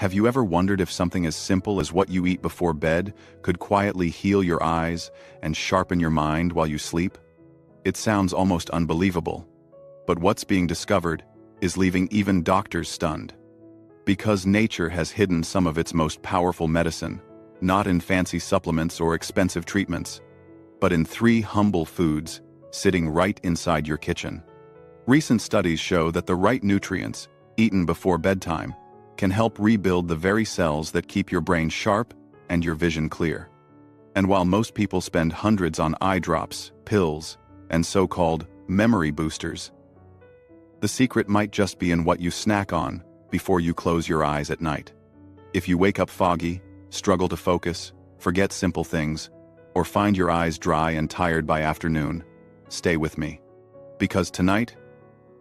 Have you ever wondered if something as simple as what you eat before bed could quietly heal your eyes and sharpen your mind while you sleep? It sounds almost unbelievable, but what's being discovered is leaving even doctors stunned. Because nature has hidden some of its most powerful medicine, not in fancy supplements or expensive treatments, but in 3 humble foods sitting right inside your kitchen. Recent studies show that the right nutrients, eaten before bedtime, can help rebuild the very cells that keep your brain sharp and your vision clear. And while most people spend hundreds on eye drops, pills, and so-called memory boosters, the secret might just be in what you snack on before you close your eyes at night. If you wake up foggy, struggle to focus, forget simple things, or find your eyes dry and tired by afternoon, stay with me. Because tonight,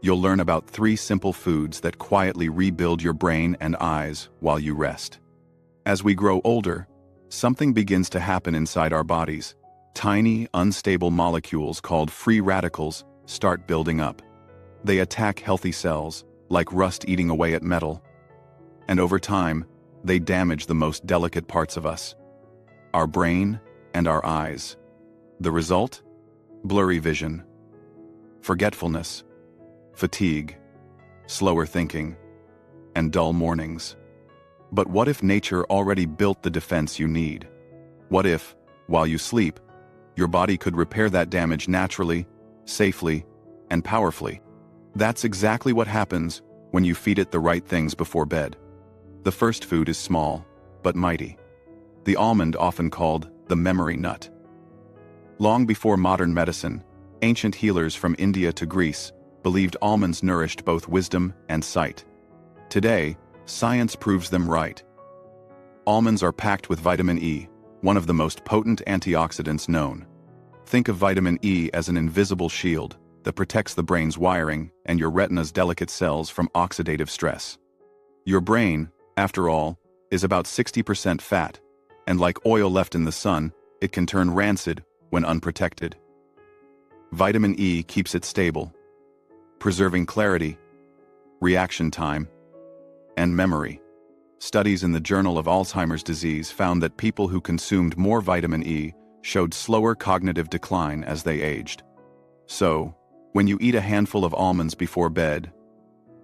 you'll learn about 3 simple foods that quietly rebuild your brain and eyes while you rest. As we grow older, something begins to happen inside our bodies. Tiny, unstable molecules called free radicals start building up. They attack healthy cells, like rust eating away at metal. And over time, they damage the most delicate parts of us: our brain and our eyes. The result? Blurry vision, forgetfulness, fatigue, slower thinking, and dull mornings. But what if nature already built the defense you need? What if, while you sleep, your body could repair that damage naturally, safely, and powerfully? That's exactly what happens when you feed it the right things before bed. The first food is small, but mighty. The almond, often called the memory nut. Long before modern medicine, ancient healers from India to Greece believed almonds nourished both wisdom and sight. Today, science proves them right. Almonds are packed with vitamin E, one of the most potent antioxidants known. Think of vitamin E as an invisible shield that protects the brain's wiring and your retina's delicate cells from oxidative stress. Your brain, after all, is about 60% fat, and like oil left in the sun, it can turn rancid when unprotected. Vitamin E keeps it stable, preserving clarity, reaction time, and memory. Studies in the Journal of Alzheimer's Disease found that people who consumed more vitamin E showed slower cognitive decline as they aged. So, when you eat a handful of almonds before bed,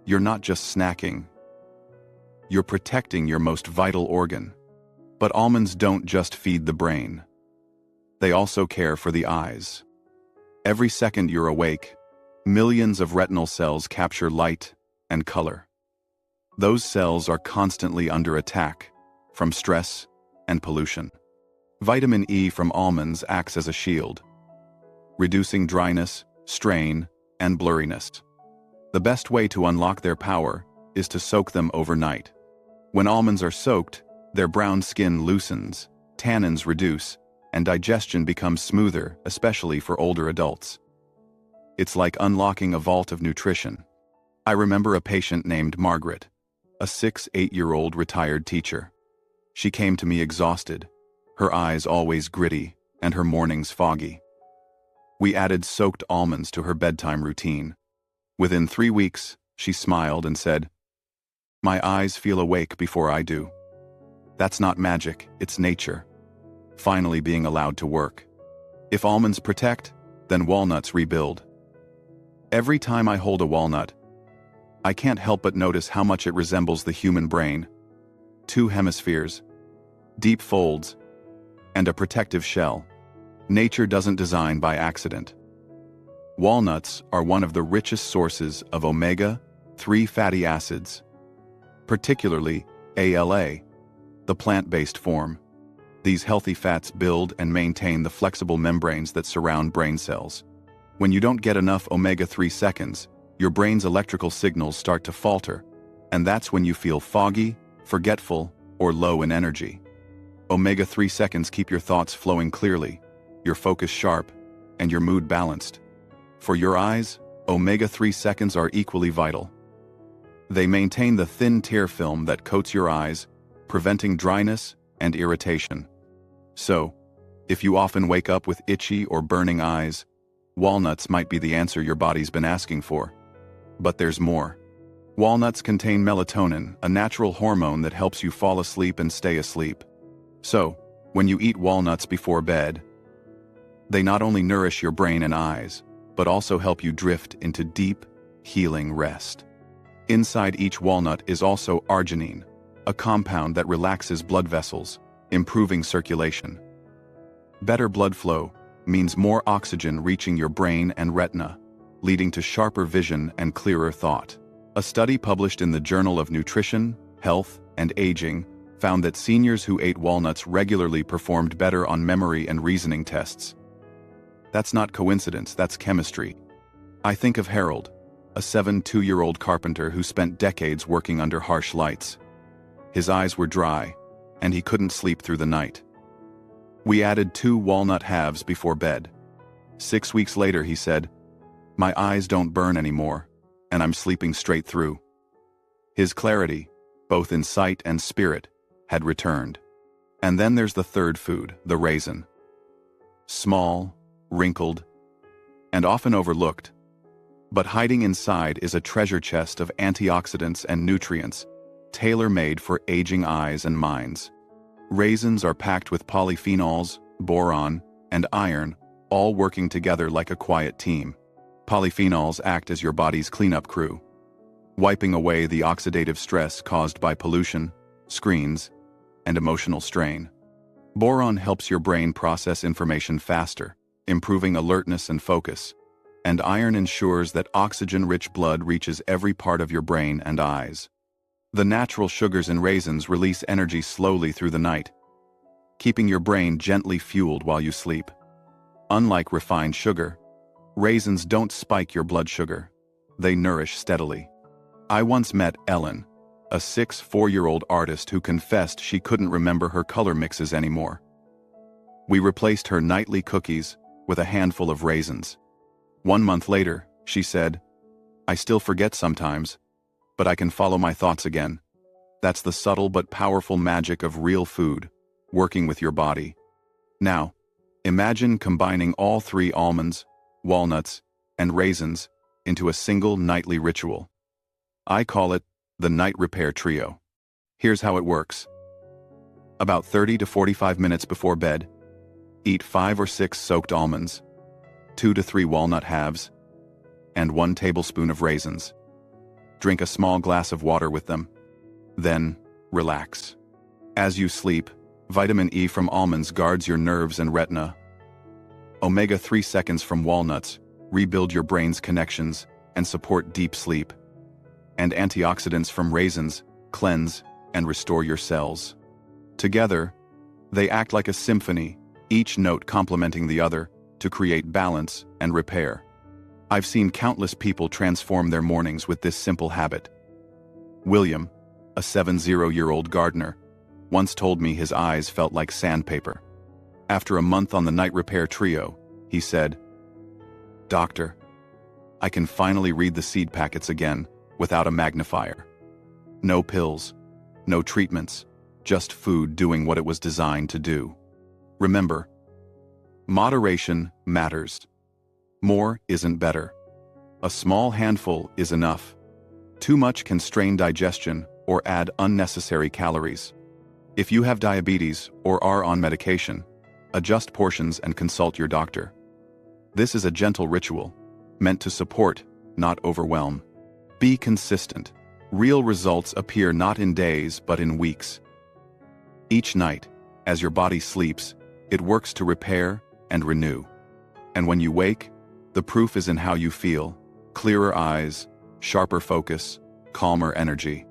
you're not just snacking. You're protecting your most vital organ. But almonds don't just feed the brain. They also care for the eyes. Every second you're awake, millions of retinal cells capture light and color. Those cells are constantly under attack from stress and pollution. Vitamin E from almonds acts as a shield, reducing dryness, strain, and blurriness. The best way to unlock their power is to soak them overnight. When almonds are soaked, their brown skin loosens, tannins reduce, and digestion becomes smoother, especially for older adults. It's like unlocking a vault of nutrition. I remember a patient named Margaret, a 8-year-old retired teacher. She came to me exhausted, her eyes always gritty, and her mornings foggy. We added soaked almonds to her bedtime routine. Within 3 weeks, she smiled and said, "My eyes feel awake before I do." That's not magic, it's nature, finally being allowed to work. If almonds protect, then walnuts rebuild. Every time I hold a walnut, I can't help but notice how much it resembles the human brain. 2 hemispheres, deep folds, and a protective shell. Nature doesn't design by accident. Walnuts are one of the richest sources of omega-3 fatty acids, particularly ALA, the plant-based form. These healthy fats build and maintain the flexible membranes that surround brain cells. When you don't get enough omega-3 seconds, your brain's electrical signals start to falter, and that's when you feel foggy, forgetful, or low in energy. Omega-3 seconds keep your thoughts flowing clearly, your focus sharp, and your mood balanced. For your eyes, omega-3 seconds are equally vital. They maintain the thin tear film that coats your eyes, preventing dryness and irritation. So, if you often wake up with itchy or burning eyes, walnuts might be the answer your body's been asking for. But there's more. Walnuts contain melatonin, a natural hormone that helps you fall asleep and stay asleep. So, when you eat walnuts before bed, they not only nourish your brain and eyes, but also help you drift into deep, healing rest. Inside each walnut is also arginine, a compound that relaxes blood vessels, improving circulation. Better blood flow means more oxygen reaching your brain and retina, leading to sharper vision and clearer thought. A study published in the Journal of Nutrition, Health, and Aging found that seniors who ate walnuts regularly performed better on memory and reasoning tests. That's not coincidence, that's chemistry. I think of Harold, a 72-year-old carpenter who spent decades working under harsh lights. His eyes were dry, and he couldn't sleep through the night. We added 2 walnut halves before bed. 6 weeks later, he said, "My eyes don't burn anymore, and I'm sleeping straight through." His clarity, both in sight and spirit, had returned. And then there's the third food, the raisin. Small, wrinkled, and often overlooked, but hiding inside is a treasure chest of antioxidants and nutrients, tailor-made for aging eyes and minds. Raisins are packed with polyphenols, boron, and iron, all working together like a quiet team. Polyphenols act as your body's cleanup crew, wiping away the oxidative stress caused by pollution, screens, and emotional strain. Boron helps your brain process information faster, improving alertness and focus, and iron ensures that oxygen-rich blood reaches every part of your brain and eyes. The natural sugars in raisins release energy slowly through the night, keeping your brain gently fueled while you sleep. Unlike refined sugar, raisins don't spike your blood sugar. They nourish steadily. I once met Ellen, a 4-year-old artist who confessed she couldn't remember her color mixes anymore. We replaced her nightly cookies with a handful of raisins. 1 month later, she said, "I still forget sometimes, but I can follow my thoughts again." That's the subtle but powerful magic of real food, working with your body. Now, imagine combining all 3 almonds, walnuts, and raisins into a single nightly ritual. I call it the Night Repair Trio. Here's how it works. About 30 to 45 minutes before bed, eat 5 or 6 soaked almonds, 2 to 3 walnut halves, and 1 tablespoon of raisins. Drink a small glass of water with them. Then, relax. As you sleep, vitamin E from almonds guards your nerves and retina. Omega-3 seconds from walnuts rebuild your brain's connections and support deep sleep. And antioxidants from raisins cleanse and restore your cells. Together, they act like a symphony, each note complementing the other to create balance and repair. I've seen countless people transform their mornings with this simple habit. William, a 70-year-old gardener, once told me his eyes felt like sandpaper. After a month on the Night Repair Trio, he said, "Doctor, I can finally read the seed packets again without a magnifier. No pills, no treatments, just food doing what it was designed to do." Remember, moderation matters. More isn't better. A small handful is enough. Too much can strain digestion or add unnecessary calories. If you have diabetes or are on medication, adjust portions and consult your doctor. This is a gentle ritual, meant to support, not overwhelm. Be consistent. Real results appear not in days but in weeks. Each night, as your body sleeps, it works to repair and renew. And when you wake, the proof is in how you feel: clearer eyes, sharper focus, calmer energy.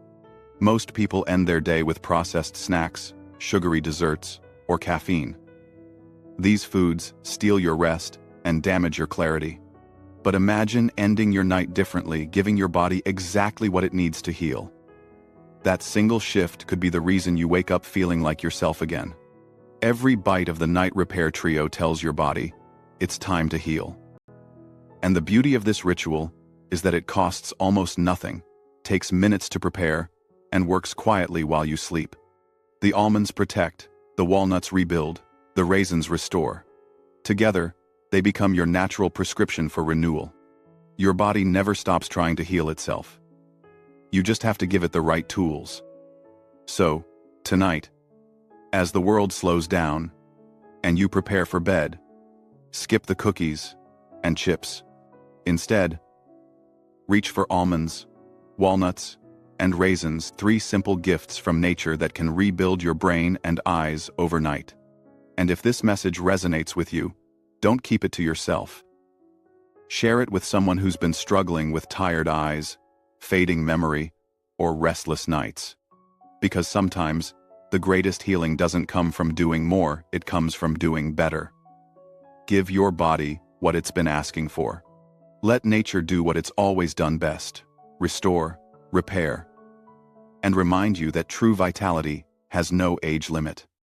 Most people end their day with processed snacks, sugary desserts, or caffeine. These foods steal your rest and damage your clarity. But imagine ending your night differently, giving your body exactly what it needs to heal. That single shift could be the reason you wake up feeling like yourself again. Every bite of the Night Repair Trio tells your body, it's time to heal. And the beauty of this ritual is that it costs almost nothing, takes minutes to prepare, and works quietly while you sleep. The almonds protect, the walnuts rebuild, the raisins restore. Together, they become your natural prescription for renewal. Your body never stops trying to heal itself. You just have to give it the right tools. So, tonight, as the world slows down, and you prepare for bed, skip the cookies and chips. Instead, reach for almonds, walnuts, and raisins, 3 simple gifts from nature that can rebuild your brain and eyes overnight. And if this message resonates with you, don't keep it to yourself. Share it with someone who's been struggling with tired eyes, fading memory, or restless nights. Because sometimes, the greatest healing doesn't come from doing more, it comes from doing better. Give your body what it's been asking for. Let nature do what it's always done best: restore, repair, and remind you that true vitality has no age limit.